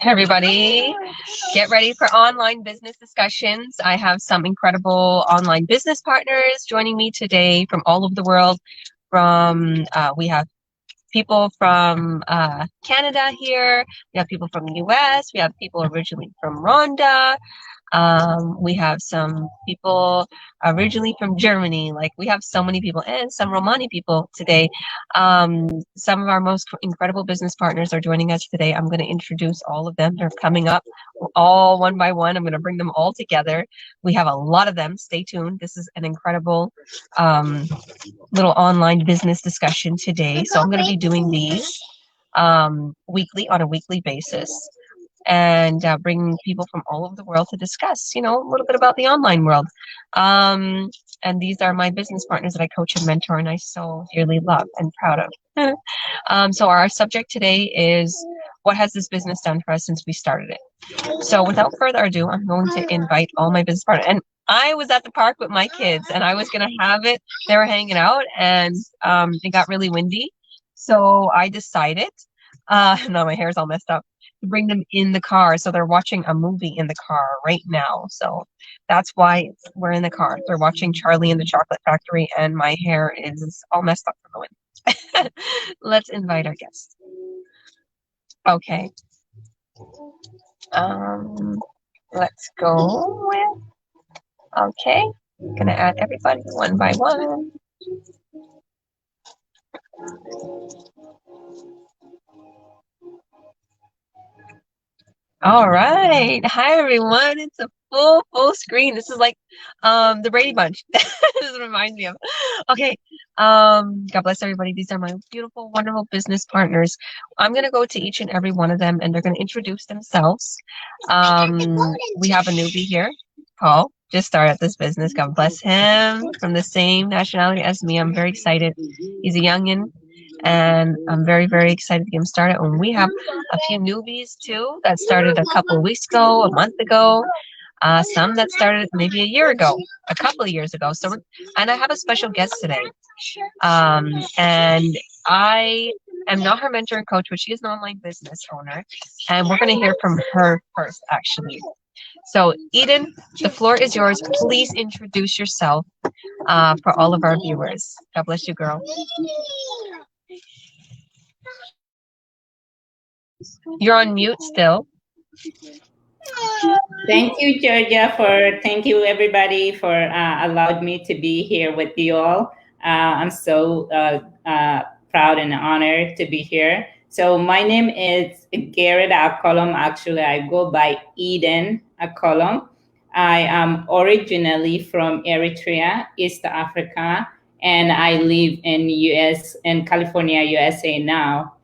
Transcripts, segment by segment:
Everybody, get ready for online business discussions. I have some incredible online business partners joining me today from all over the world. We have people from Canada here. We have people from the US. We have people originally from Rwanda. We have some people originally from Germany. Like, we have so many people, and some Romani people today. Some of our most incredible business partners are joining us today. I'm going to introduce all of them. They're coming up all one by one. I'm going to bring them all together. We have a lot of them. Stay tuned. This is an incredible little online business discussion today. So I'm going to be doing these weekly, on a weekly basis, and bringing people from all over the world to discuss, a little bit about the online world. And these are my business partners that I coach and mentor, and I so dearly love and proud of. So our subject today is, what has this business done for us since we started it? So without further ado, I'm going to invite all my business partners. And I was at the park with my kids, and I was going to have it. They were hanging out, and it got really windy. So I decided, now my hair's all messed up, to bring them in the car. So they're watching a movie in the car right now. So that's why we're in the car. They're watching Charlie and the Chocolate Factory, and my hair is all messed up from the wind. Let's invite our guests. Okay. Let's go with, okay. Gonna add everybody one by one. All right. Hi, everyone. It's a full screen. This is like the Brady Bunch. This reminds me of. Okay. God bless everybody. These are my beautiful, wonderful business partners. I'm going to go to each and every one of them, and they're going to introduce themselves. We have a newbie here, Paul. Just started this business. God bless him. From the same nationality as me. I'm very excited. He's a youngin'. And I'm very, very excited to get him started. And we have a few newbies too that started a couple of weeks ago, a month ago, some that started maybe a year ago, a couple of years ago. So, and I have a special guest today. And I am not her mentor and coach, but she is an online business owner. And we're going to hear from her first, actually. So, Eden, the floor is yours. Please introduce yourself for all of our viewers. God bless you, girl. You're on mute still. Thank you, Georgia, thank you everybody for allowed me to be here with you all. I'm so proud and honored to be here. So my name is Garrett Akolom. Actually, I go by Eden Akolom. I am originally from Eritrea, East Africa, and I live in California, USA now.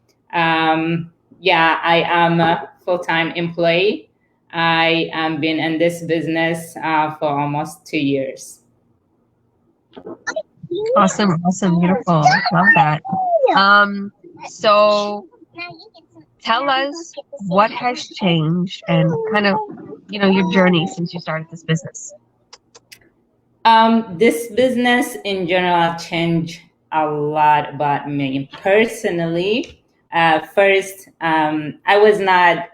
Yeah, I am a full-time employee. I have been in this business for almost 2 years. Awesome, beautiful. Love that. So tell us what has changed and kind of, your journey since you started this business. This business in general changed a lot about me personally. First, I was a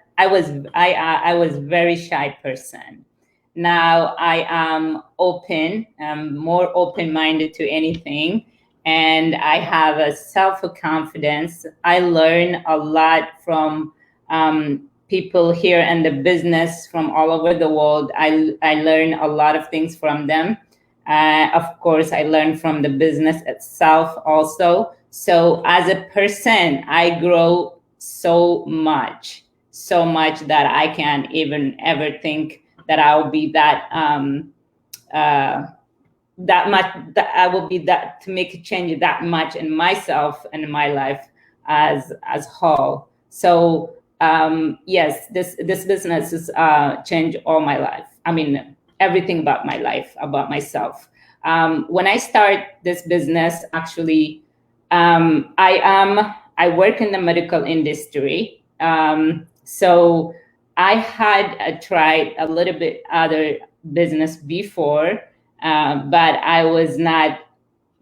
very shy person. Now I am open, more open-minded to anything, and I have a self-confidence. I learn a lot from people here in the business from all over the world. I learn a lot of things from them. Of course, I learn from the business itself also. So as a person, I grow so much that I can't even ever think that I'll be that much, that I will be that to make a change that much in myself and in my life as whole. So yes, this business has changed all my life. I mean, everything about my life, about myself. When I start this business, actually, I work in the medical industry. So I had tried a little bit other business before, but I was not,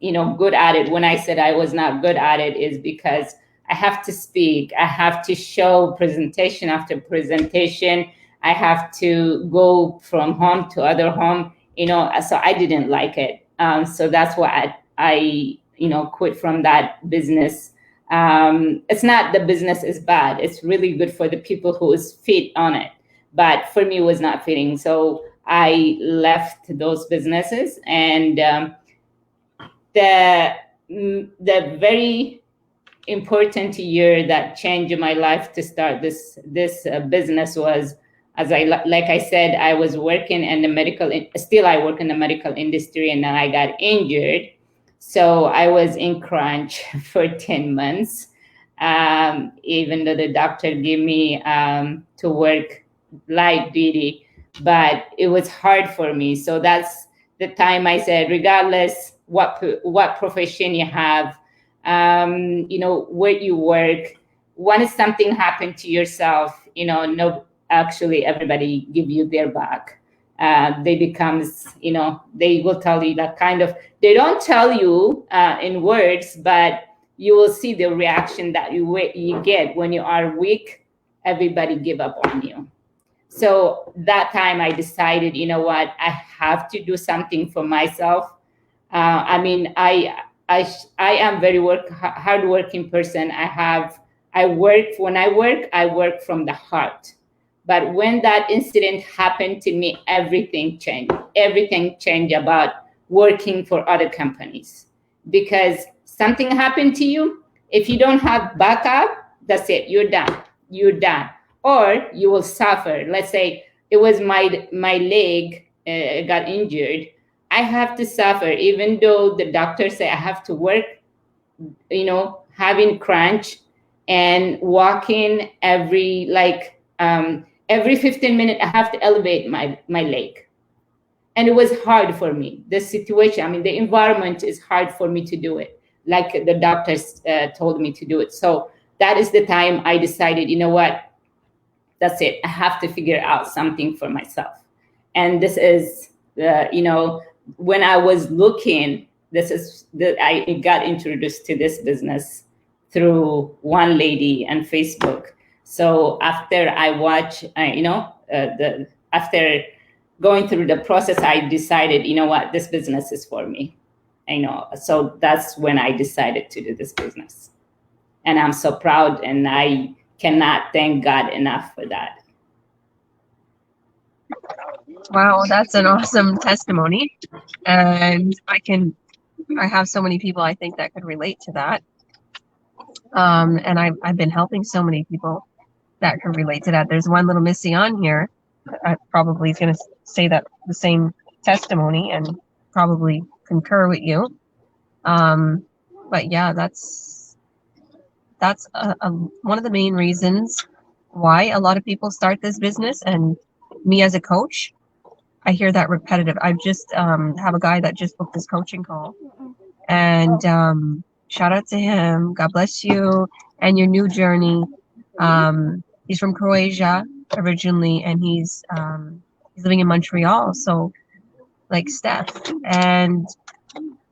good at it. When I said I was not good at it is because I have to speak. I have to show presentation after presentation. I have to go from home to other home, so I didn't like it. So that's why I quit from that business. It's not the business is bad. It's really good for the people who is fit on it. But for me, it was not fitting. So I left those businesses. And the very important year that changed my life to start this business was, as like I said, I was working in the still I work in the medical industry, and then I got injured. So I was in crunch for 10 months, even though the doctor gave me to work light duty, but it was hard for me. So that's the time I said, regardless what profession you have, where you work, when something happened to yourself, no, actually everybody give you their back. They becomes, they will tell you that kind of, they don't tell you in words, but you will see the reaction that you get when you are weak. Everybody give up on you. So that time I decided, you know what, I have to do something for myself. I mean, I am very hardworking person. I work from the heart. But when that incident happened to me, everything changed. Everything changed about working for other companies, because something happened to you. If you don't have backup, that's it. You're done. You're done, or you will suffer. Let's say it was my leg got injured. I have to suffer, even though the doctor say I have to work, having crunch and walking every 15 minutes, I have to elevate my leg. And it was hard for me. The situation, I mean, the environment is hard for me to do it, like the doctors told me to do it. So that is the time I decided, you know what, that's it. I have to figure out something for myself. And this is, when I was looking, I got introduced to this business through one lady on Facebook. So after I watch, after going through the process, I decided, you know what, this business is for me. So that's when I decided to do this business. And I'm so proud, and I cannot thank God enough for that. Wow, that's an awesome testimony. And I have so many people I think that could relate to that. And I've been helping so many people that can relate to that. There's one little Missy on here that probably is going to say that the same testimony and probably concur with you. But yeah, that's one of the main reasons why a lot of people start this business. And me as a coach, I hear that repetitive. I just have a guy that just booked this coaching call, and shout out to him. God bless you and your new journey. He's from Croatia originally, and he's living in Montreal. So like Steph, and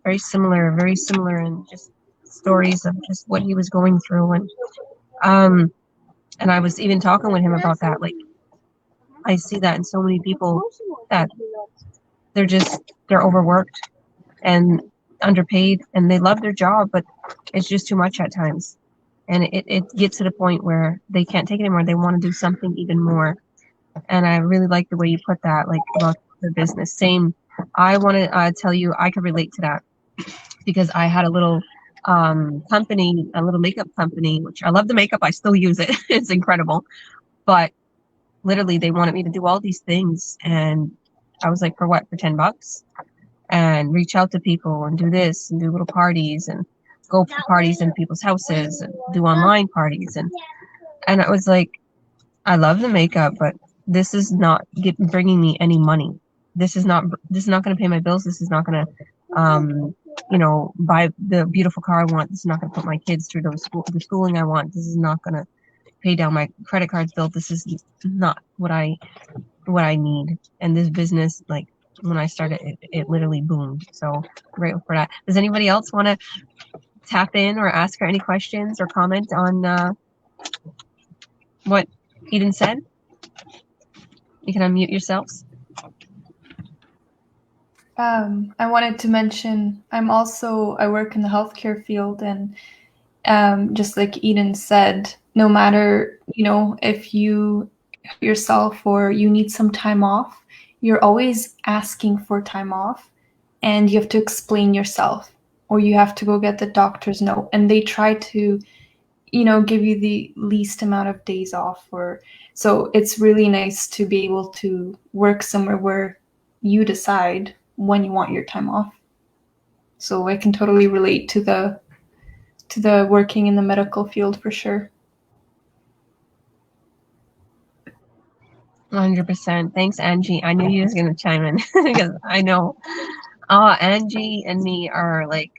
very similar, and just stories of just what he was going through. And I was even talking with him about that. Like, I see that in so many people, that they're overworked and underpaid, and they love their job, but it's just too much at times. And it gets to the point where they can't take it anymore. They want to do something even more. And I really like the way you put that, like about the business. Same. I want to tell you, I could relate to that, because I had a little company, a little makeup company, which I love the makeup. I still use it. It's incredible. But literally, they wanted me to do all these things. And I was like, for what? For $10? And reach out to people and do this and do little parties and go for parties in people's houses and do online parties. And I was like, I love the makeup, but this is not bringing me any money. This is not going to pay my bills. This is not going to, buy the beautiful car I want. This is not going to put my kids through the schooling I want. This is not going to pay down my credit card bill. This is not what I need. And this business, like, when I started, it literally boomed. So grateful for that. Does anybody else want to tap in or ask her any questions or comment on what Eden said? You can unmute yourselves. I wanted to mention I work in the healthcare field, and just like Eden said, no matter, if you hurt yourself or you need some time off, you're always asking for time off, and you have to explain yourself, or you have to go get the doctor's note, and they try to, give you the least amount of days off. So it's really nice to be able to work somewhere where you decide when you want your time off. So I can totally relate to the working in the medical field for sure. 100%. Thanks, Angie. I knew you was gonna chime in because I know. Angie and me are like,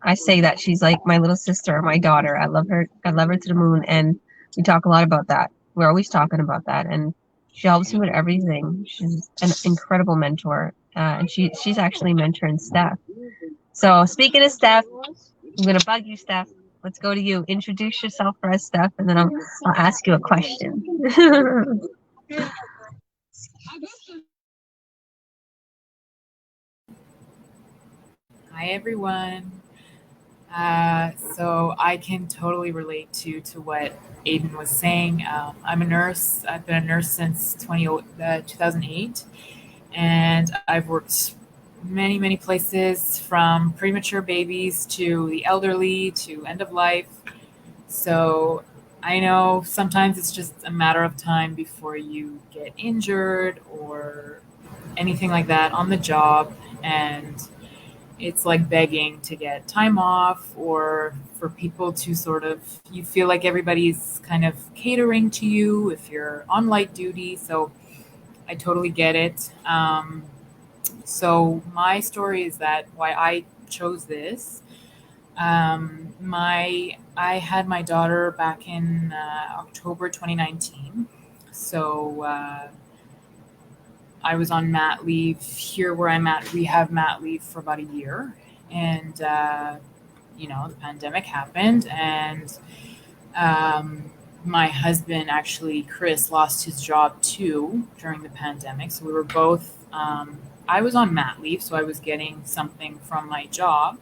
I say that she's like my little sister or my daughter. I love her. I love her to the moon, and we talk a lot about that. We're always talking about that, and she helps me with everything. She's an incredible mentor, and she's actually mentoring Steph. So speaking of Steph, I'm gonna bug you, Steph. Let's go to you. Introduce yourself for us, Steph, and then I'll ask you a question. Hi, everyone. So I can totally relate to what Aiden was saying. I'm a nurse. I've been a nurse since 2008, and I've worked many, many places, from premature babies to the elderly to end of life. So I know sometimes it's just a matter of time before you get injured or anything like that on the job, and it's like begging to get time off, or for people to sort of, you feel like everybody's kind of catering to you if you're on light duty. So I totally get it. So my story is that why I chose this. I had my daughter back in October 2019. So I was on mat leave. Here where I'm at, we have mat leave for about a year. And, the pandemic happened. And my husband, actually, Chris, lost his job too during the pandemic. So we were both, I was on mat leave, so I was getting something from my job.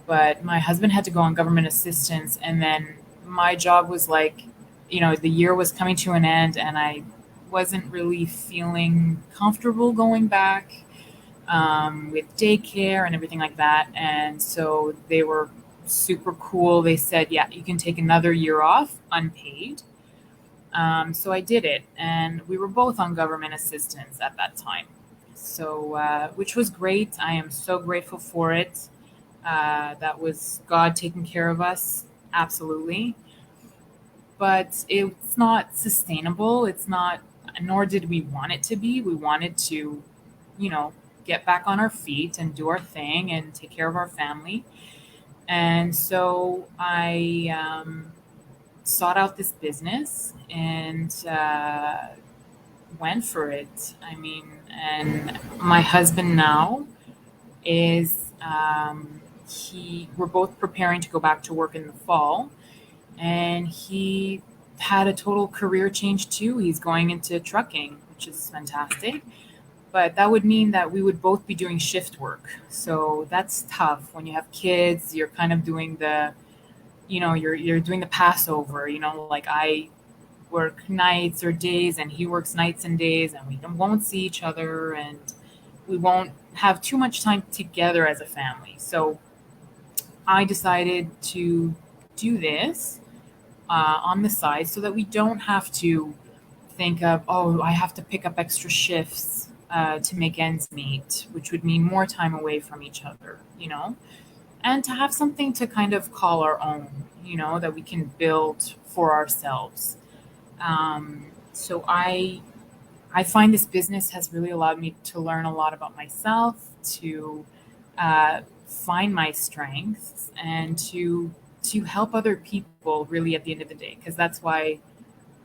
But my husband had to go on government assistance. And then my job was like, the year was coming to an end, and I wasn't really feeling comfortable going back with daycare and everything like that. And so they were super cool. They said, yeah, you can take another year off unpaid. So I did it, and we were both on government assistance at that time. So, which was great. I am so grateful for it. That was God taking care of us. Absolutely. But it's not sustainable. It's not, nor did we want it to be. We wanted to, get back on our feet and do our thing and take care of our family. And so I sought out this business and went for it. I mean, and my husband now is, we're both preparing to go back to work in the fall. And he had a total career change too. He's going into trucking, which is fantastic. But that would mean that we would both be doing shift work. So that's tough. When you have kids, you're kind of doing you're doing the Passover, like I work nights or days and he works nights and days, and we won't see each other, and we won't have too much time together as a family. So I decided to do this on the side so that we don't have to think of, oh, I have to pick up extra shifts to make ends meet, which would mean more time away from each other, and to have something to kind of call our own, that we can build for ourselves. So I find this business has really allowed me to learn a lot about myself, to find my strengths, and to help other people, really, at the end of the day, because that's why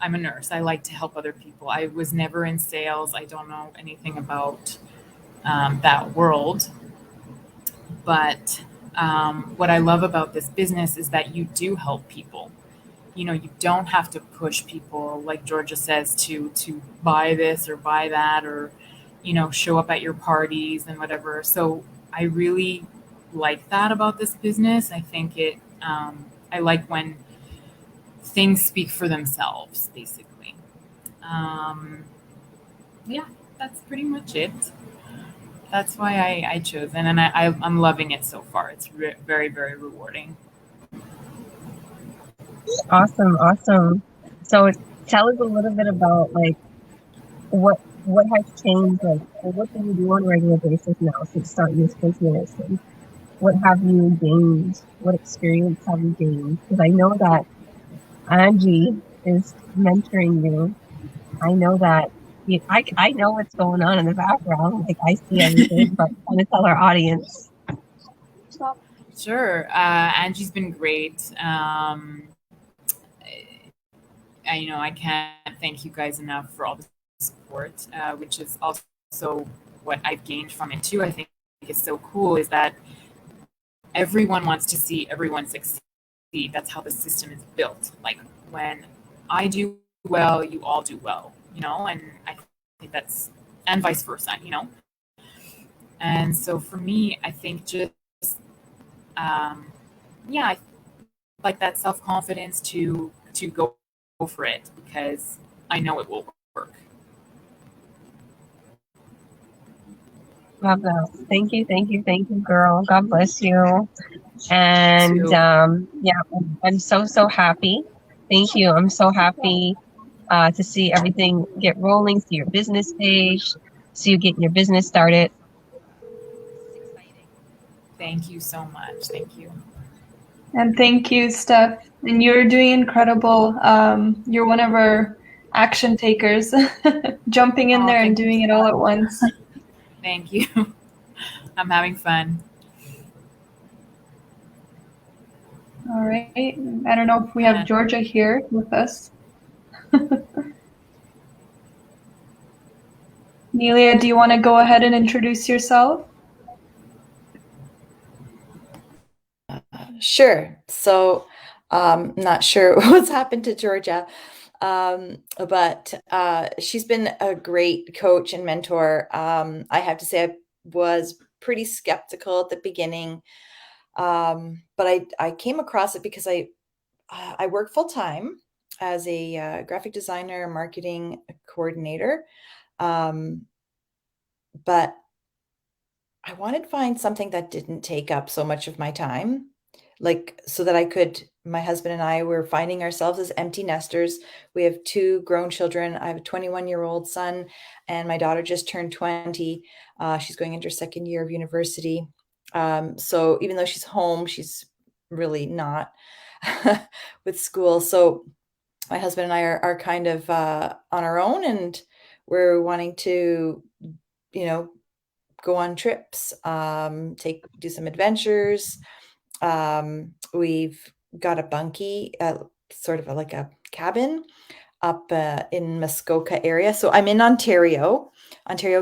I'm a nurse. I like to help other people. I was never in sales. I don't know anything about that world. But what I love about this business is that you do help people. You don't have to push people, like Georgia says, to buy this or buy that, or show up at your parties and whatever. So I really like that about this business. I think I like when things speak for themselves, basically. Yeah, that's pretty much it. That's why I chose it, and I'm loving it so far. It's very, very rewarding. Awesome, awesome. So tell us a little bit about like what has changed, like what do you do on a regular basis now since starting this business, and what have you gained? What experience have you gained? Because I know that Angie is mentoring you. I know that I know what's going on in the background. Like I see everything, but I want to tell our audience. Sure. Angie's been great. I can't thank you guys enough for all the support, which is also what I've gained from it too. I think is so cool is that everyone wants to see everyone succeed. That's how the system is built. Like when I do well, you all do well, and I think that's, and vice versa, And so for me, I think just, yeah, like that self-confidence to go for it because I know it will work. Love that. Thank you, girl. God bless you. And yeah, I'm so happy. Thank you. I'm so happy to see everything get rolling, see your business page, see you getting your business started. Thank you so much. Thank you. And thank you, Steph. And you're doing incredible. You're one of our action takers, jumping in there and doing it all at once. Thank you. I'm having fun. All right. I don't know if we have Georgia here with us. Nelia, do you want to go ahead and introduce yourself? Sure. So, not sure what's happened to Georgia, but she's been a great coach and mentor. I have to say, I was pretty skeptical at the beginning, but I came across it because I work full time as a graphic designer, marketing coordinator, but I wanted to find something that didn't take up so much of my time, like so that my husband and I were finding ourselves as empty nesters. We have two grown children. I have a 21-year-old son, and my daughter just turned 20. She's going into her second year of university. So even though she's home, she's really not with school. So my husband and I are kind of on our own, and we're wanting to, go on trips, do some adventures. We've got a bunkie, sort of like a cabin up in Muskoka area. So I'm in Ontario,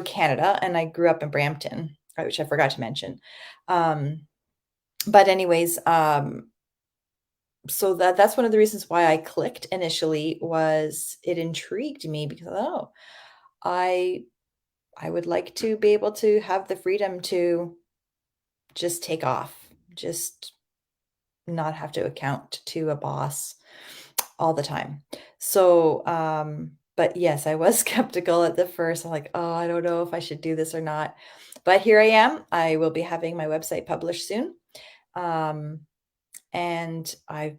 Canada, and I grew up in Brampton, which I forgot to mention. But anyways, so that's one of the reasons why I clicked initially. Was it intrigued me because I would like to be able to have the freedom to just take off, just not have to account to a boss all the time. So, but yes, I was skeptical at the first. I'm like, oh, I don't know if I should do this or not. But here I am. I will be having my website published soon. And I've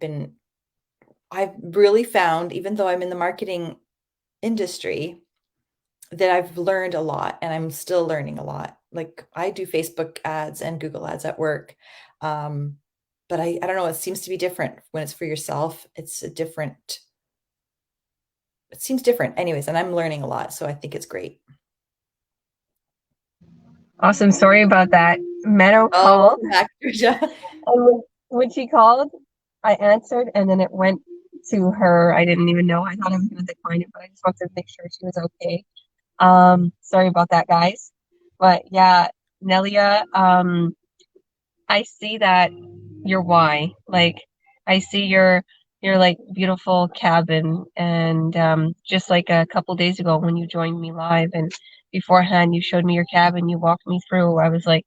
really found, even though I'm in the marketing industry, that I've learned a lot, and I'm still learning a lot. Like I do Facebook ads and Google ads at work. But I don't know, it seems to be different when it's for yourself. It seems different anyways, and I'm learning a lot. So I think it's great. Awesome. Sorry about that. Meadow called. Welcome back, Georgia. And when she called, I answered, and then it went to her. I didn't even know. I thought I was going to decline it, but I just wanted to make sure she was okay. Sorry about that, guys. But yeah, Nelia, I see that your why. Like I see your like beautiful cabin, and just like a couple days ago when you joined me live and beforehand you showed me your cabin, you walked me through. I was like,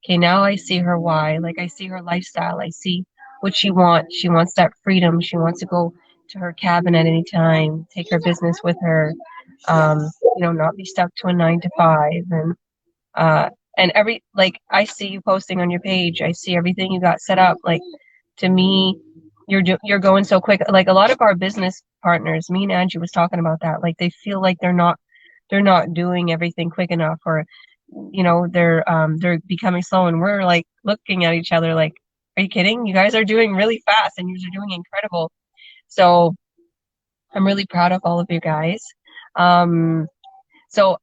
okay, now I see her why. Like I see her lifestyle. I see what she wants. She wants that freedom. She wants to go to her cabin at any time, take her business with her, um, not be stuck to a 9 to 5, uh, and every like I see you posting on your page. I see everything you got set up. Like to me, you're going so quick. Like a lot of our business partners, me and Angie was talking about that. Like they feel like they're not doing everything quick enough, or they're becoming slow, and we're like looking at each other like, are you kidding? You guys are doing really fast and you're doing incredible. So I'm really proud of all of you guys. So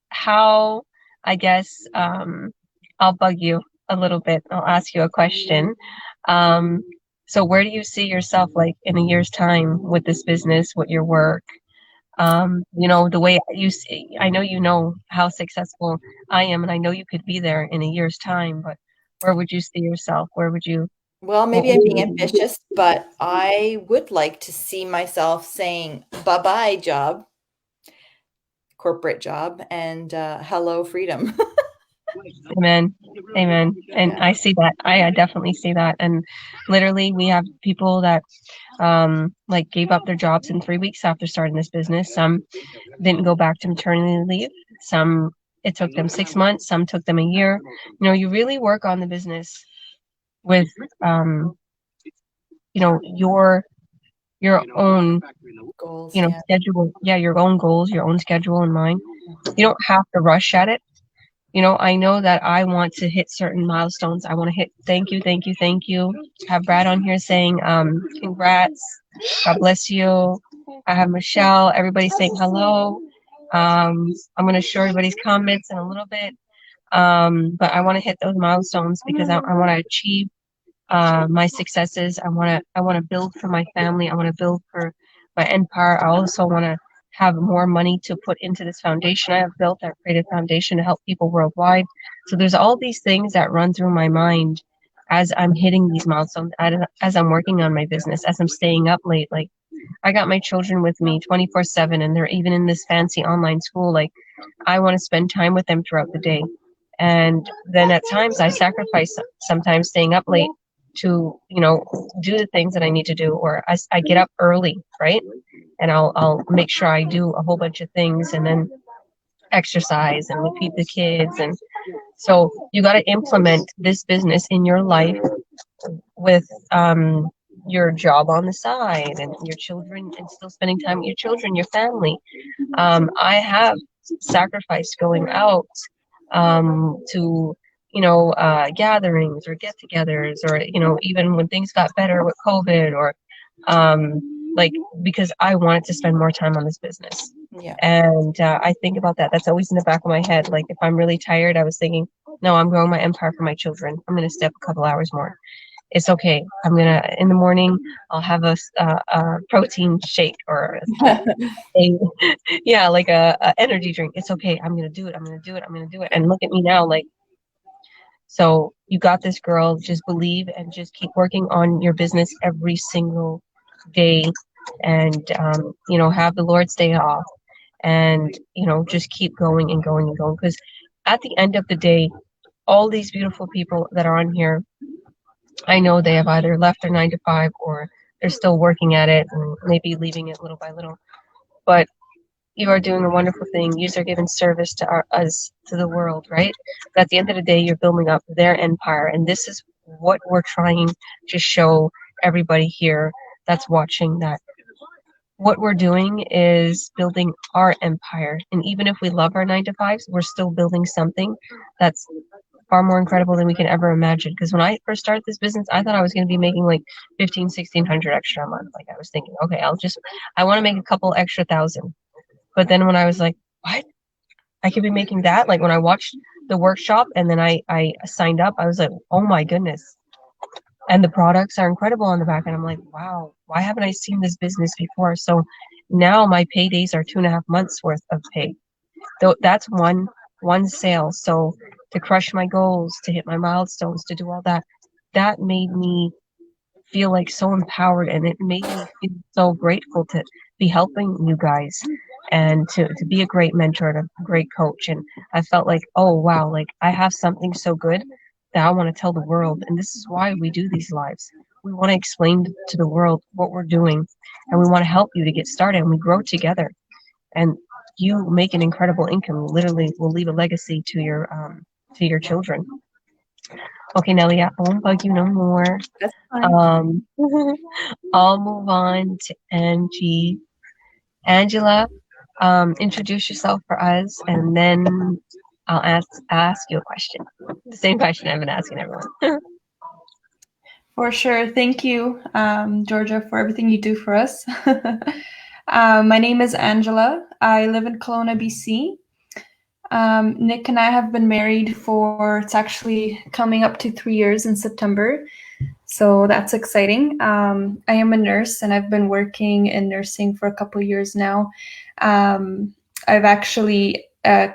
how, I guess, I'll bug you a little bit. I'll ask you a question. Um, so where do you see yourself like in a year's time with this business, with your work? The way you see, I know you know how successful I am, and I know you could be there in a year's time, but where would you see yourself? Where would you? Well, maybe I'm being ambitious, but I would like to see myself saying bye-bye job, corporate job, and hello freedom. Amen. Amen. And Yeah. I see that. I definitely see that. And literally, we have people that like gave up their jobs in 3 weeks after starting this business. Some didn't go back to maternity leave. Some it took them 6 months. Some took them a year. You really work on the business with um, your own Goals, yeah. schedule. Yeah, your own goals, your own schedule in mind. You don't have to rush at it. I know that I want to hit certain milestones. I want to hit thank you, thank you, thank you. I have Brad on here saying congrats, God bless you. I have Michelle, everybody saying hello. I'm going to show everybody's comments in a little bit. But I want to hit those milestones because I want to achieve my successes. I want to build for my family. I want to build for my empire. I also want to have more money to put into this foundation I have built. I've created a foundation to help people worldwide. So there's all these things that run through my mind as I'm hitting these milestones, as I'm working on my business, as I'm staying up late. Like I got my children with me 24/7, and they're even in this fancy online school. Like I want to spend time with them throughout the day. And then at times I sacrifice sometimes staying up late to, do the things that I need to do, or I get up early, right? And I'll make sure I do a whole bunch of things and then exercise and we feed the kids. And so you got to implement this business in your life with your job on the side and your children, and still spending time with your children, your family. I have sacrificed going out to gatherings or get-togethers, or even when things got better with COVID, or like because I wanted to spend more time on this business. Yeah. And I think about that. That's always in the back of my head. Like if I'm really tired, I was thinking, no, I'm growing my empire for my children. I'm going to stay up a couple hours more. It's okay. I'm gonna in the morning. I'll have a protein shake or like a energy drink. It's okay. I'm gonna do it. I'm gonna do it. I'm gonna do it. And look at me now. Like, so you got this, girl. Just believe and just keep working on your business every single day, and have the Lord's day off, and just keep going and going and going. Because at the end of the day, all these beautiful people that are on here, I know they have either left their 9 to 5 or they're still working at it and maybe leaving it little by little. But you are doing a wonderful thing. You are giving service to us, to the world, right? But at the end of the day, you're building up their empire. And this is what we're trying to show everybody here that's watching, that what we're doing is building our empire. And even if we love our 9 to 5s, we're still building something that's far more incredible than we can ever imagine. Because when I first started this business, I thought I was going to be making like 1,500-1,600 extra a month. Like I was thinking, okay, I want to make a couple extra thousand. But then when I was like, what? I could be making that? Like when I watched the workshop and then I signed up, I was like, oh my goodness. And the products are incredible on the back. And I'm like, wow, why haven't I seen this business before? So now my paydays are 2.5 months worth of pay. Though that's one sale. So to crush my goals, to hit my milestones, to do all that, that made me feel like so empowered, and it made me feel so grateful to be helping you guys and to be a great mentor and a great coach. And I felt like, oh wow, like I have something so good that I want to tell the world. And this is why we do these lives. We want to explain to the world what we're doing, and we want to help you to get started, and we grow together. And you make an incredible income. You literally will leave a legacy to your children. Okay, Nelly, I won't bug you no more. That's fine. I'll move on to Angie. Angela, introduce yourself for us, and then I'll ask you a question. The same question I've been asking everyone. For sure. Thank you, Georgia, for everything you do for us. My name is Angela. I live in Kelowna, BC. Nick and I have been married for, it's actually coming up to 3 years in September. So that's exciting. I am a nurse, and I've been working in nursing for a couple of years now. I've actually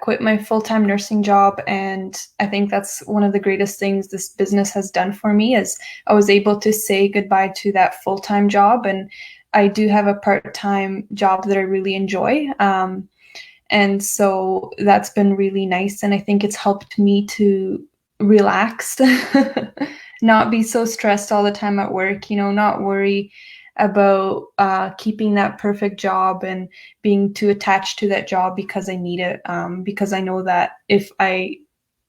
quit my full-time nursing job, and I think that's one of the greatest things this business has done for me is I was able to say goodbye to that full-time job, and I do have a part-time job that I really enjoy. And so that's been really nice, and I think it's helped me to relax, not be so stressed all the time at work, not worry about keeping that perfect job and being too attached to that job because I need it, because I know that if I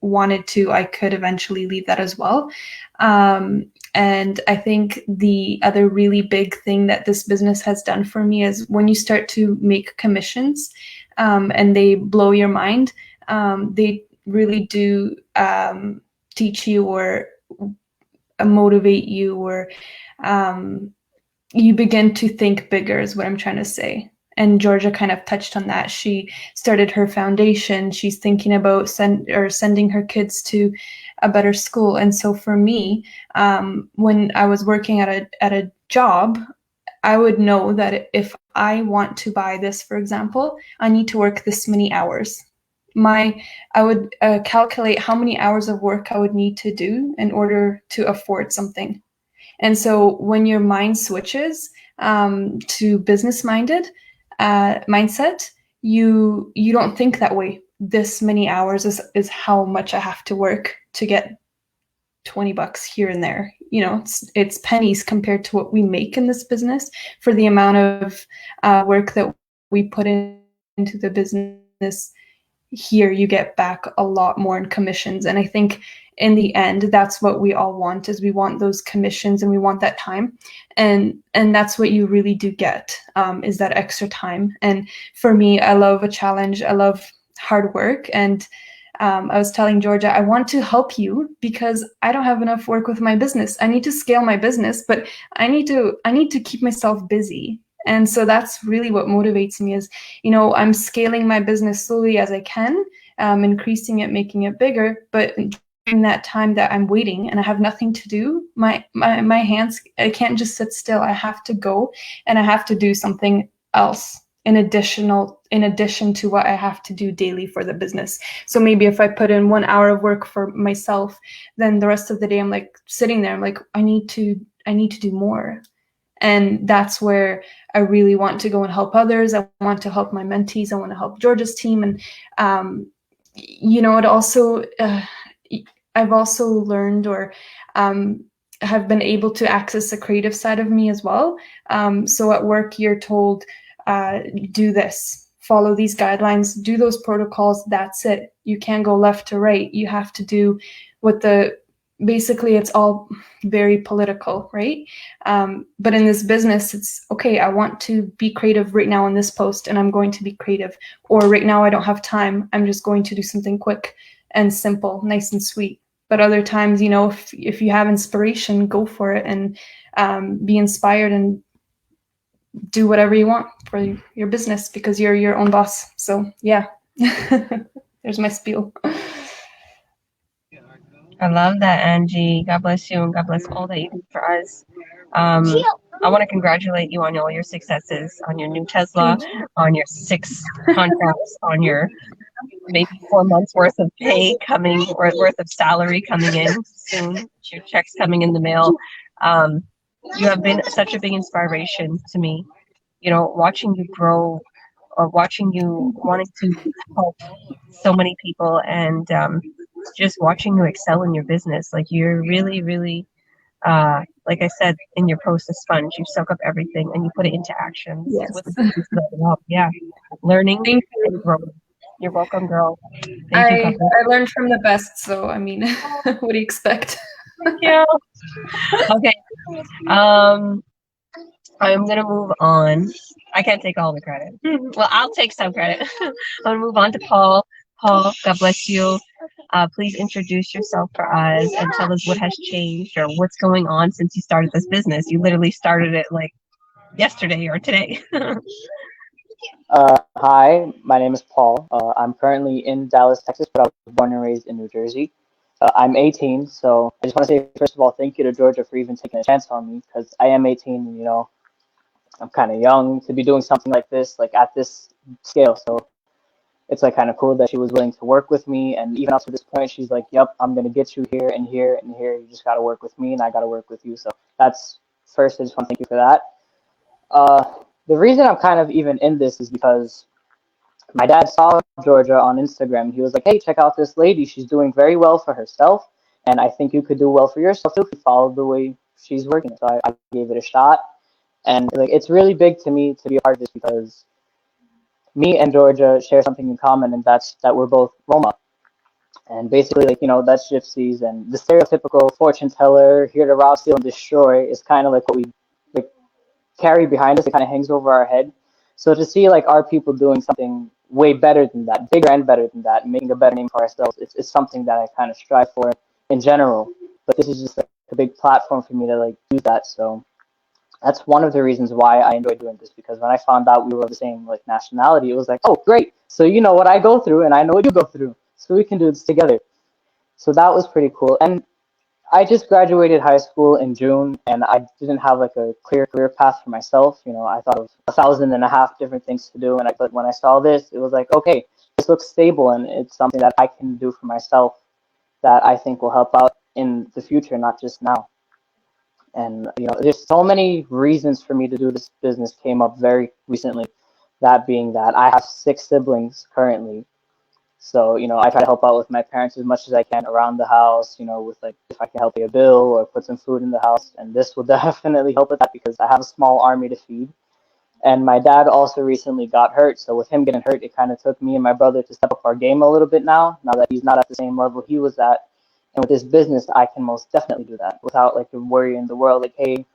wanted to, I could eventually leave that as well. And I think the other really big thing that this business has done for me is when you start to make commissions, and they blow your mind, they really do teach you or motivate you, or you begin to think bigger is what I'm trying to say. And Georgia kind of touched on that. She started her foundation. She's thinking about sending her kids to a better school. And so for me, when I was working at a job, I would know that if I want to buy this, for example, I need to work this many hours. I would calculate how many hours of work I would need to do in order to afford something. And so when your mind switches to business-minded mindset, you don't think that way. This many hours is how much I have to work to get $20 here and there. It's pennies compared to what we make in this business for the amount of work that we put into the business. Here you get back a lot more in commissions, and I think in the end that's what we all want, is we want those commissions and we want that time, and that's what you really do get, is that extra time. And for me, I love a challenge, I love hard work, and I was telling Georgia, I want to help you because I don't have enough work with my business. I need to scale my business, but I need to keep myself busy. And so that's really what motivates me is, I'm scaling my business slowly as I can, increasing it, making it bigger. But during that time that I'm waiting and I have nothing to do, my hands, I can't just sit still. I have to go and I have to do something else in addition to what I have to do daily for the business. So maybe if I put in 1 hour of work for myself, then the rest of the day I'm like sitting there, I'm like, I need to do more. And that's where I really want to go and help others. I want to help my mentees. I want to help Georgia's team. And, it also, I've also learned or have been able to access the creative side of me as well. So at work, you're told, do this, follow these guidelines, do those protocols. That's it. You can't go left to right. You have to do basically it's all very political, right? But in this business, it's okay. I want to be creative right now on this post, and I'm going to be creative. Or right now, I don't have time. I'm just going to do something quick and simple, nice and sweet. But other times, if you have inspiration, go for it and be inspired and do whatever you want for your business because you're your own boss. So yeah, there's my spiel. I love that, Angie. God bless you, and God bless all that you do for us. I want to congratulate you on all your successes, on your new Tesla, on your 6 contracts, on your maybe 4 months worth of pay coming, or worth of salary coming in soon. Your checks coming in the mail. Um, you have been such a big inspiration to me. You know, watching you grow, or watching you wanting to help so many people, and just watching you excel in your business. Like, you're really, really, like I said in your post, a sponge. You soak up everything and you put it into action Yes. with the business level up. Yeah, learning Thank you. and growing. You're welcome, girl. Thank you. I learned from the best, so I mean, what do you expect? Thank you. Okay. I'm gonna move on. I can't take all the credit. Well, I'll take some credit. I'm gonna move on to Paul. Paul, God bless you. Please introduce yourself for us and tell us what has changed or what's going on since you started this business. You literally started it like yesterday or today. Hi, my name is Paul. I'm currently in Dallas, Texas, but I was born and raised in New Jersey. I'm 18, so I just want to say, first of all, thank you to Georgia for even taking a chance on me, because I am 18, and, I'm kind of young to be doing something like this, like at this scale. So it's like kind of cool that she was willing to work with me, and even up to this point, she's like, "Yep, I'm gonna get you here and here and here. You just gotta work with me, and I gotta work with you." So that's first. I just want to thank you for that. Uh, the reason I'm kind of even in this is because my dad saw Georgia on Instagram. He was like, "Hey, check out this lady. She's doing very well for herself, and I think you could do well for yourself too if you follow the way she's working." So I gave it a shot, and like it's really big to me to be a part of this because me and Georgia share something in common, and that's that we're both Roma. And basically, like that's gypsies, and the stereotypical fortune teller here to rob, steal, and destroy is kind of like what we like carry behind us. It kind of hangs over our head. So to see like our people doing something way better than that, bigger and better than that, making a better name for ourselves, it's something that I kind of strive for in general. But this is just like a big platform for me to like do that. So that's one of the reasons why I enjoy doing this, because when I found out we were of the same like nationality, it was like, oh great, so you know what I go through and I know what you go through, so we can do this together. So that was pretty cool. And I just graduated high school in June, and I didn't have like a clear career path for myself. I thought of 1,500 different things to do, but when I saw this, it was like, okay, this looks stable, and it's something that I can do for myself that I think will help out in the future, not just now. And there's so many reasons for me to do this business came up very recently. That being that I have 6 siblings currently, so, I try to help out with my parents as much as I can around the house, with like if I can help pay a bill or put some food in the house. And this will definitely help with that because I have a small army to feed. And my dad also recently got hurt. So with him getting hurt, it kind of took me and my brother to step up our game a little bit now that he's not at the same level he was at. And with this business, I can most definitely do that without like the worry in the world, like, hey,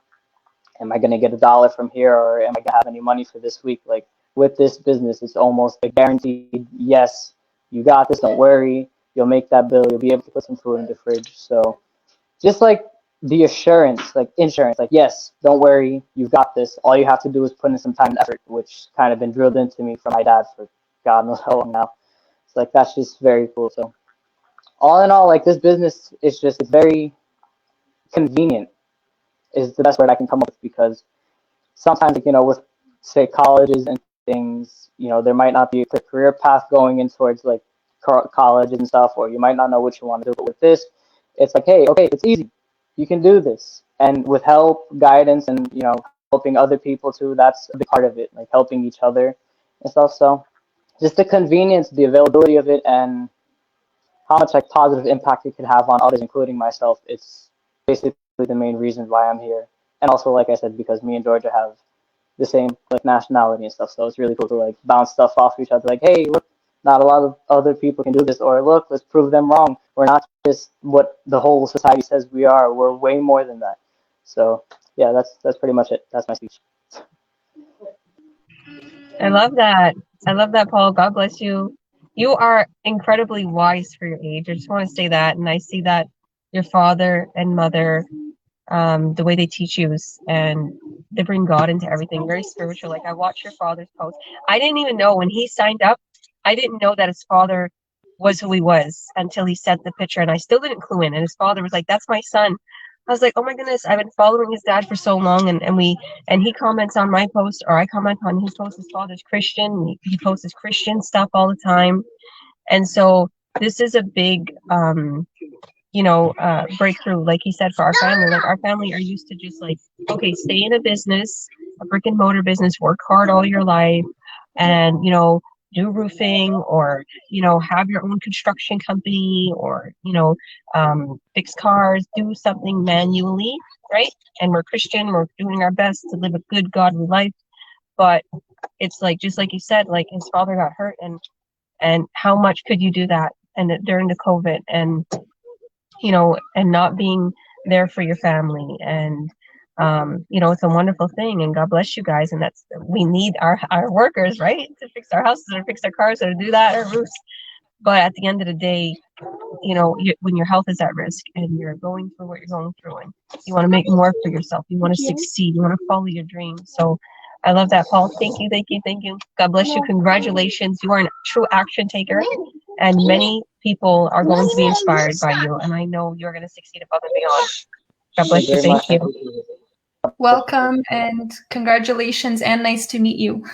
am I going to get a dollar from here, or am I going to have any money for this week? Like with this business, it's almost a guaranteed yes, you got this, don't worry, you'll make that bill, you'll be able to put some food in the fridge. So just like the assurance, like insurance, like, yes, don't worry, you've got this. All you have to do is put in some time and effort, which kind of been drilled into me from my dad for God knows how long now. It's like, that's just very cool. So all in all, like this business is just, it's very convenient is the best word I can come up with, because sometimes, with say colleges and things, there might not be a clear career path going in towards like colleges and stuff, or you might not know what you want to do. But with this, it's like, hey, okay, it's easy. You can do this, and with help, guidance, and helping other people too. That's a big part of it, like helping each other and stuff. So just the convenience, the availability of it, and how much like positive impact it could have on others, including myself. It's basically the main reason why I'm here. And also, like I said, because me and Georgia have the same like nationality and stuff. So it's really cool to like bounce stuff off each other. Like, hey, look, not a lot of other people can do this, or look, let's prove them wrong. We're not just what the whole society says we are. We're way more than that. So yeah, that's pretty much it. That's my speech. I love that. I love that, Paul. God bless you. You are incredibly wise for your age. I just want to say that. And I see that your father and mother, the way they teach you, and they bring God into everything, very spiritual. Like, I watched your father's post. I didn't even know when he signed up, I didn't know that his father was who he was until he sent the picture, and I still didn't clue in. And his father was like, "That's my son." I was like, oh my goodness, I've been following his dad for so long, and he comments on my post, or I comment on his post. His father's Christian. He posts his Christian stuff all the time, and so this is a big breakthrough, like he said, for our family. Like our family are used to just like, okay, stay in a business, a brick and mortar business, work hard all your life, and do roofing, or have your own construction company, or fix cars, do something manually, right? And we're Christian, we're doing our best to live a good godly life. But it's like, just like you said, like his father got hurt, and how much could you do that, and during the COVID, and and not being there for your family. And it's a wonderful thing, and God bless you guys. And we need our workers, right, to fix our houses or fix our cars or do that, or roofs. But at the end of the day, when your health is at risk and you're going through what you're going through, and you want to make more for yourself, you want to succeed, you want to follow your dreams. So I love that, Paul. Thank you, thank you, thank you. God bless you. Congratulations. You are a true action taker, and many people are going to be inspired by you. And I know you're going to succeed above and beyond. God bless you. Thank you. Welcome and congratulations, and nice to meet you.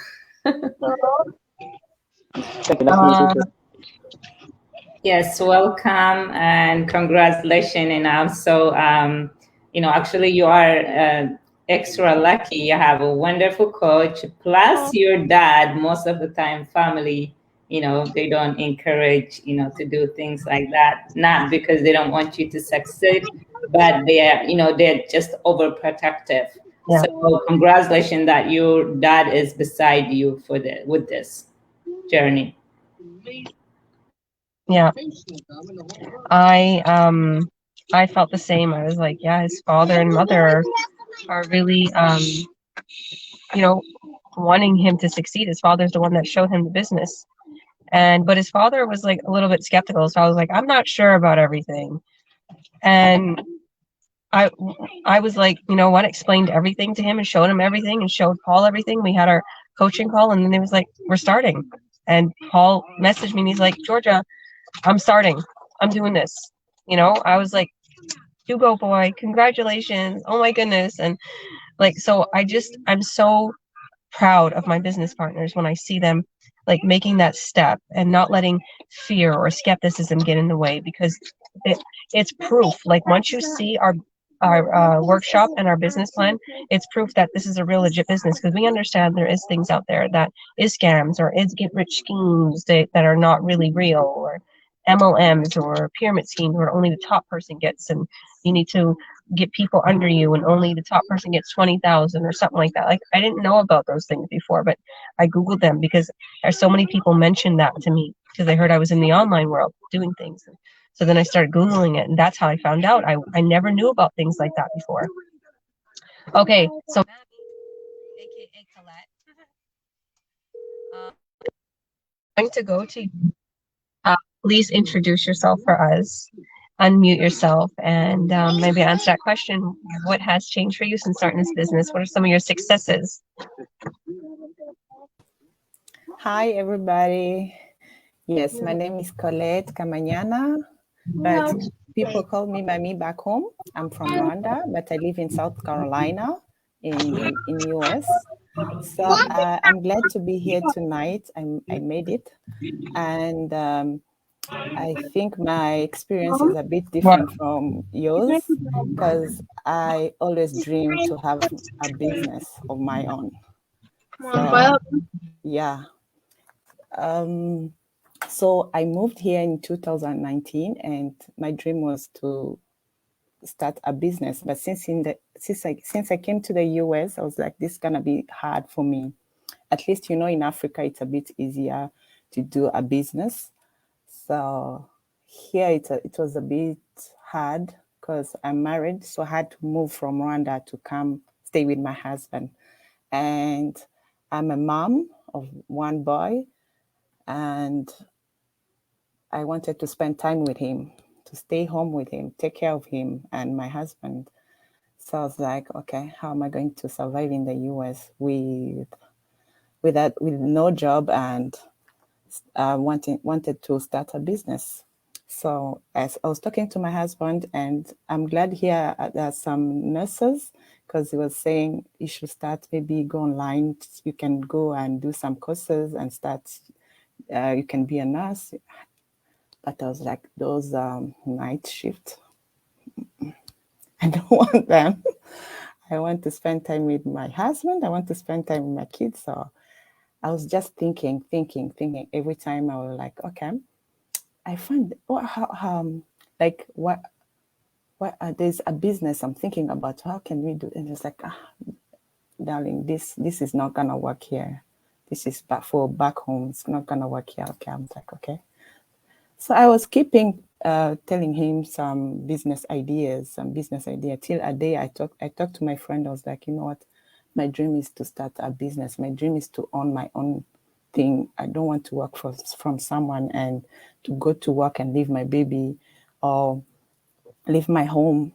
Yes, welcome and congratulations. And also, actually you are extra lucky. You have a wonderful coach, plus your dad. Most of the time, family, they don't encourage, to do things like that. Not because they don't want you to succeed, but they're just overprotective. Yeah. So congratulations that your dad is beside you with this journey. Yeah. I felt the same. I was like, yeah, his father and mother are really wanting him to succeed. His father's the one that showed him the business. But his father was like a little bit skeptical. So I was like, I'm not sure about everything. And I was like, what, explained everything to him and showed him everything and showed Paul everything. We had our coaching call, and then it was like, we're starting. And Paul messaged me and he's like, Georgia, I'm starting. I'm doing this. I was like, you go, boy. Congratulations. Oh my goodness. And so I'm so proud of my business partners when I see them like making that step and not letting fear or skepticism get in the way, because it's proof. Like once you see our workshop and our business plan, it's proof that this is a real legit business, because we understand there is things out there that is scams or is get rich schemes that are not really real, or MLMs or pyramid schemes where only the top person gets, and you need to get people under you and only the top person gets 20,000 or something like that. Like I didn't know about those things before, but I Googled them because there's so many people mentioned that to me because they heard I was in the online world doing things. So then I started Googling it, and that's how I found out. I never knew about things like that before. Okay, so aka Colette, I'm going to go to you. Please introduce yourself for us. Unmute yourself and maybe answer that question. What has changed for you since starting this business? What are some of your successes? Hi, everybody. Yes, my name is Colette Kamanyana, but people call me Mami back home. I'm from Rwanda, but I live in South Carolina in US. So I'm glad to be here tonight. I made it. And I think my experience is a bit different from yours, because I always dreamed to have a business of my own. So, yeah. So I moved here in 2019, and my dream was to start a business. But since I came to the US, I was like, this is gonna be hard for me. At least, in Africa, it's a bit easier to do a business. So here it was a bit hard because I'm married, so I had to move from Rwanda to come stay with my husband. And I'm a mom of one boy, and I wanted to spend time with him, to stay home with him, take care of him and my husband. So I was like, okay, how am I going to survive in the US with no job and wanted to start a business? So as I was talking to my husband, and I'm glad here there are some nurses, because he was saying you should start, maybe go online. You can go and do some courses and start. You can be a nurse. But I was like, those night shift, I don't want them. I want to spend time with my husband. I want to spend time with my kids. So I was just thinking. Every time I was like, okay, I find what there's a business I'm thinking about. How can we do? And it's like, darling, this is not gonna work here. This is for back home. It's not gonna work here. Okay, I'm like, okay. So I was keeping telling him some business ideas till a day I talked to my friend. I was like, you know what? My dream is to start a business. My dream is to own my own thing. I don't want to work from someone and to go to work and leave my baby or leave my home.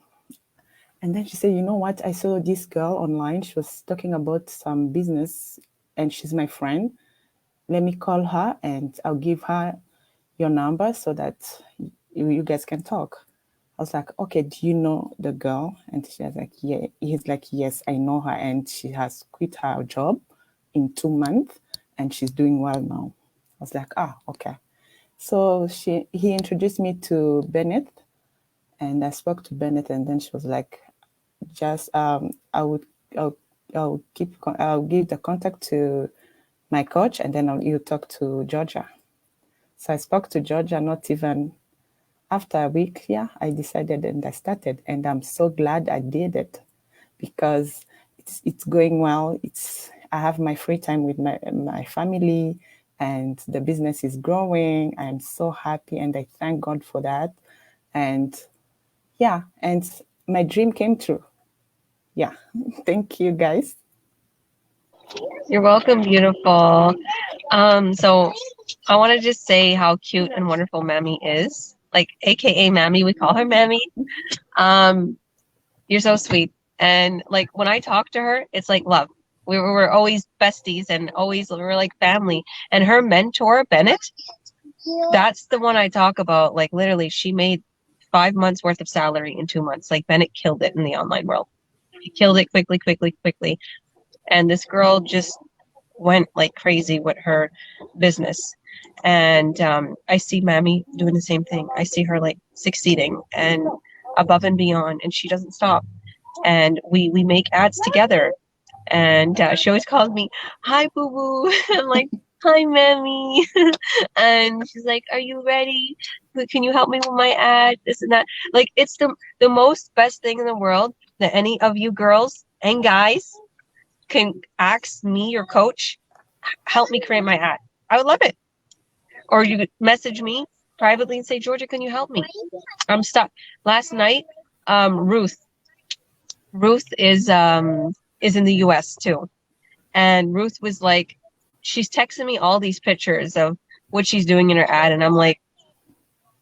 And then she said, you know what? I saw this girl online. She was talking about some business and she's my friend. Let me call her and I'll give her your number so that you guys can talk. I was like, okay, do you know the girl? And she was like, yeah. He's like, yes, I know her. And she has quit her job in 2 months and she's doing well now. I was like, okay. So he introduced me to Bennett and I spoke to Bennett and then she was like, just, I'll give the contact to my coach and then you talk to Georgia. So I spoke to Georgia, not even after a week, I decided and I started. And I'm so glad I did it because it's going well. I have my free time with my family and the business is growing. I'm so happy and I thank God for that. And and my dream came true. Thank you, guys. You're welcome, beautiful. So I want to just say how cute and wonderful Mammy is. Like, AKA Mammy, we call her Mammy. You're so sweet. And like when I talk to her, it's like love. We were always besties and always we were like family. And her mentor, Bennett, that's the one I talk about. Like literally, she made 5 months worth of salary in 2 months. Like Bennett killed it in the online world. He killed it quickly. And this girl just went like crazy with her business. And I see Mammy doing the same thing. I see her like succeeding and above and beyond, and she doesn't stop. And we make ads together. And she always calls me, "Hi, boo boo." I'm like, "Hi, Mammy." And she's like, "Are you ready? Can you help me with my ad? This and that." Like, it's the most best thing in the world that any of you girls and guys can ask me, your coach, help me create my ad. I would love it. Or you could message me privately and say, "Georgia, can you help me? I'm stuck." Last night, Ruth is in the US too. And Ruth was like, she's texting me all these pictures of what she's doing in her ad. And I'm like,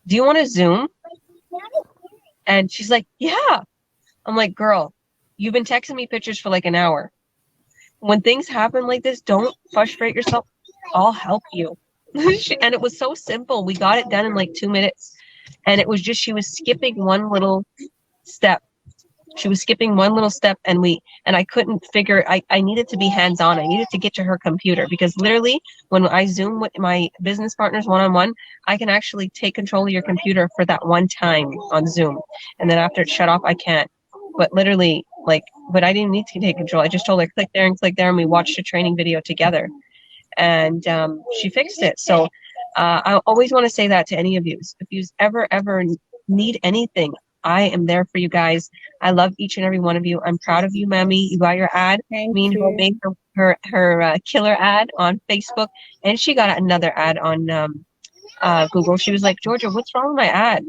"Do you want to Zoom?" And she's like, "Yeah." I'm like, "Girl, you've been texting me pictures for like an hour. When things happen like this, don't frustrate yourself. I'll help you." And it was so simple. We got it done in like 2 minutes. And it was just, she was skipping one little step. And I couldn't figure, I needed to be hands-on. I needed to get to her computer because literally when I Zoom with my business partners one-on-one, I can actually take control of your computer for that one time on Zoom. And then after it's shut off, I can't. But literally, but I didn't need to take control. I just told her, click there, and we watched a training video together. And she fixed it. So I always want to say that to any of you. If you ever need anything, I am there for you guys. I love each and every one of you. I'm proud of you, Mammy. You got your ad. Me and her made her killer ad on Facebook, and she got another ad on Google. She was like, "Georgia, what's wrong with my ad?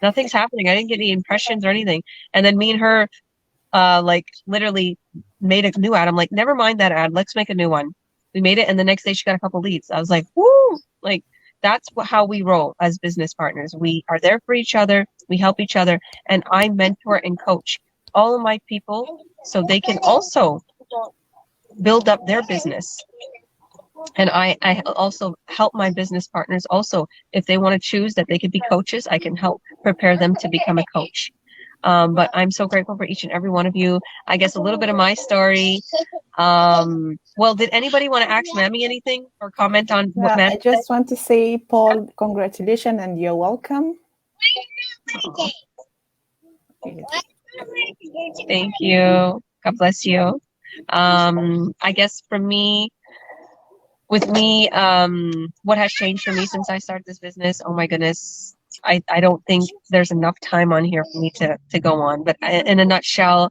Nothing's happening. I didn't get any impressions or anything." And then me and her literally made a new ad. I'm like, "Never mind that ad. Let's make a new one." We made it, and the next day she got a couple leads. I was like, "Woo!" Like, that's how we roll as business partners. We are there for each other. We help each other, and I mentor and coach all of my people so they can also build up their business. And I also help my business partners also, if they want to choose that they could be coaches, I can help prepare them to become a coach. But I'm so grateful for each and every one of you. I guess a little bit of my story. Well, did anybody want to ask Mammy anything or comment on what Yeah, Mammy I just want to say, Paul, congratulations and you're welcome. Thank you. God bless you. I guess for me, with me, what has changed for me since I started this business? Oh my goodness. I don't think there's enough time on here for me to go on. But in a nutshell,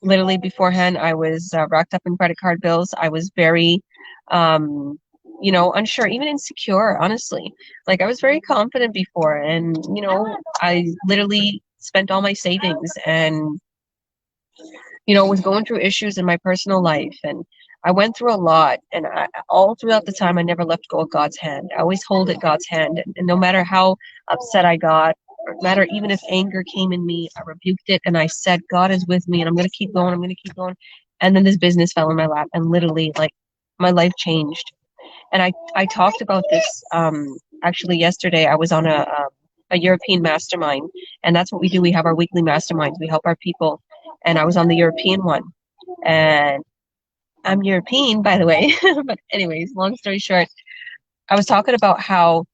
literally beforehand, I was racked up in credit card bills. I was very, unsure, even insecure, honestly. Like I was very confident before, and I literally spent all my savings and was going through issues in my personal life, and I went through a lot, and all throughout the time I never let go of God's hand. I always hold at God's hand, and no matter how upset I got, or no matter even if anger came in me, I rebuked it and I said, God is with me and I'm going to keep going. I'm going to keep going. And then this business fell in my lap, and literally, like, my life changed. And I talked about this actually yesterday. I was on a European mastermind, and that's what we do. We have our weekly masterminds. We help our people, and I was on the European one, and I'm European, by the way. But anyways, long story short, I was talking about how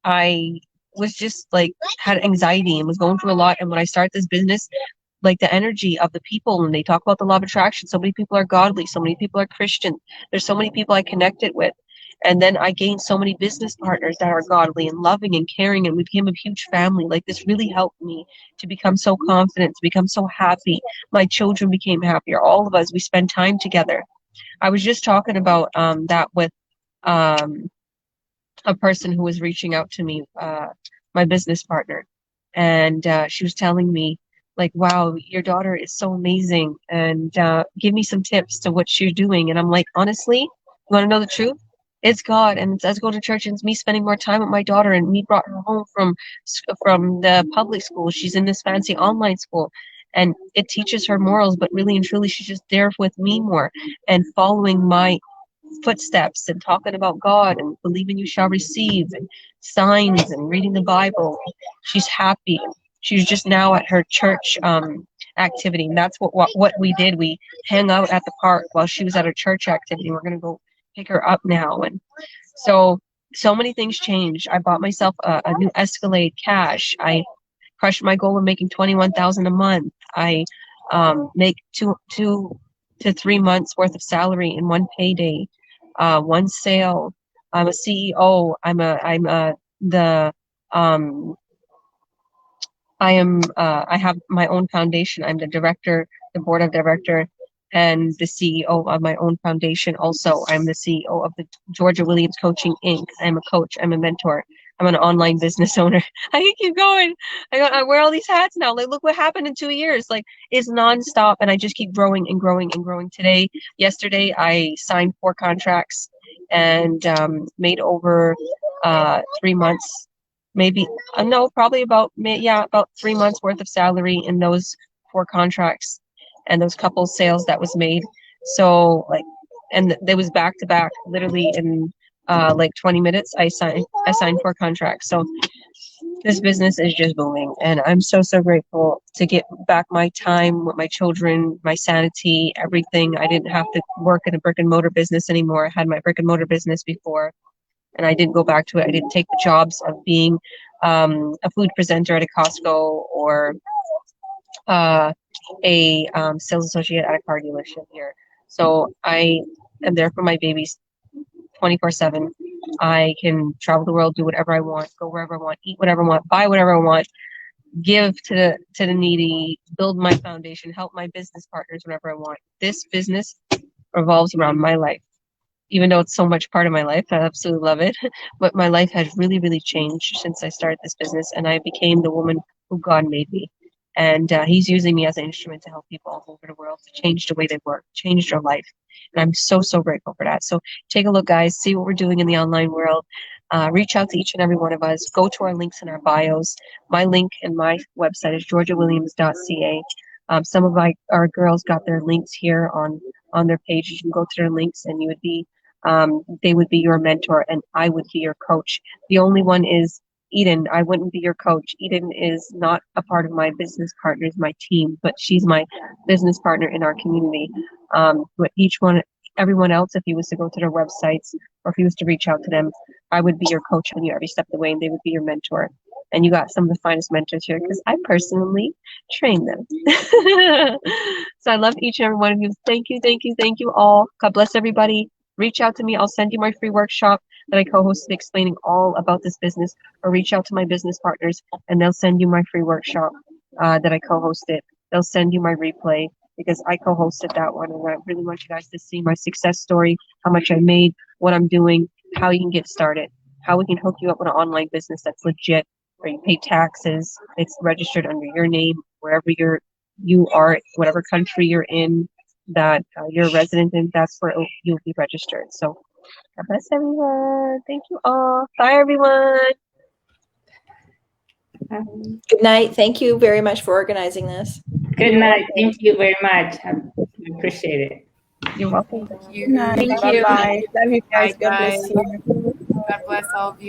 I was just like had anxiety and was going through a lot. And when I started this business, like the energy of the people, and they talk about the law of attraction, so many people are godly, so many people are Christian, there's so many people I connected with, and then I gained so many business partners that are godly and loving and caring, and we became a huge family. Like this really helped me to become so confident, to become so happy. My children became happier, all of us, we spend time together. I was just talking about that with um a person who was reaching out to me, my business partner, and she was telling me, like, wow, your daughter is so amazing, and give me some tips to what she's doing. And I'm like, honestly, you want to know the truth? It's God, and it's us go to church, and it's me spending more time with my daughter, and me brought her home from the public school. She's in this fancy online school, and it teaches her morals, but really and truly, she's just there with me more and following my footsteps and talking about God and believing you shall receive and signs and reading the Bible. She's happy. She's just now at her church activity. And that's what we did. We hang out at the park while she was at her church activity. We're going to go pick her up now. And so many things changed. I bought myself a new Escalade cash. I crushed my goal of making 21,000 a month. I make two to 3 months worth of salary in one payday, one sale. I'm a CEO. I have my own foundation. I'm the director, the board of director, and the CEO of my own foundation. Also, I'm the CEO of the Georgia Williams Coaching Inc. I'm a coach. I'm a mentor. I'm an online business owner. I can keep going. I wear all these hats now. Like, look what happened in 2 years. Like, it's nonstop, and I just keep growing and growing and growing. Yesterday, I signed 4 contracts and made over 3 months, maybe no, probably about 3 months worth of salary in those 4 contracts and those couple sales that was made. So like, and there was back to back, literally in like 20 minutes. I signed 4 contracts. So this business is just booming, and I'm so grateful to get back my time with my children, my sanity, everything. I didn't have to work in a brick and mortar business anymore. I had my brick and mortar business before, and I didn't go back to it. I didn't take the jobs of being a food presenter at a Costco or a sales associate at a car dealership here. So I am there for my babies 24/7. I can travel the world, do whatever I want, go wherever I want, eat whatever I want, buy whatever I want, give to the needy, build my foundation, help my business partners whenever I want. This business revolves around my life. Even though it's so much part of my life, I absolutely love it. But my life has really changed since I started this business, and I became the woman who God made me. And He's using me as an instrument to help people all over the world to change the way they work, change their life. And I'm so grateful for that. So take a look, guys, see what we're doing in the online world. Reach out to each and every one of us. Go to our links in our bios. My link and my website is georgiawilliams.ca. Some of our girls got their links here on their page. You can go to their links, and you would be They would be your mentor and I would be your coach. The only one is Eden. I wouldn't be your coach. Eden is not a part of my business partners, my team, but she's my business partner in our community. But everyone else, if you was to go to their websites or if you was to reach out to them, I would be your coach on you every step of the way, and they would be your mentor. And you got some of the finest mentors here because I personally train them. So I love each and every one of you. Thank you, thank you, thank you all. God bless everybody. Reach out to me. I'll send you my free workshop that I co-hosted explaining all about this business, or reach out to my business partners and they'll send you my free workshop that I co-hosted. They'll send you my replay because I co-hosted that one, and I really want you guys to see my success story, how much I made, what I'm doing, how you can get started, how we can hook you up with an online business that's legit, where you pay taxes, it's registered under your name, wherever you are, whatever country you're in, that you're a resident in, that's where you'll be registered. So God bless everyone. Thank you all. Bye, everyone. Good night. Thank you very much for organizing this. Good night. Thank you very much. I appreciate it. You're welcome. Good night. Bye-bye. Love you guys. God bless you. God bless all of you.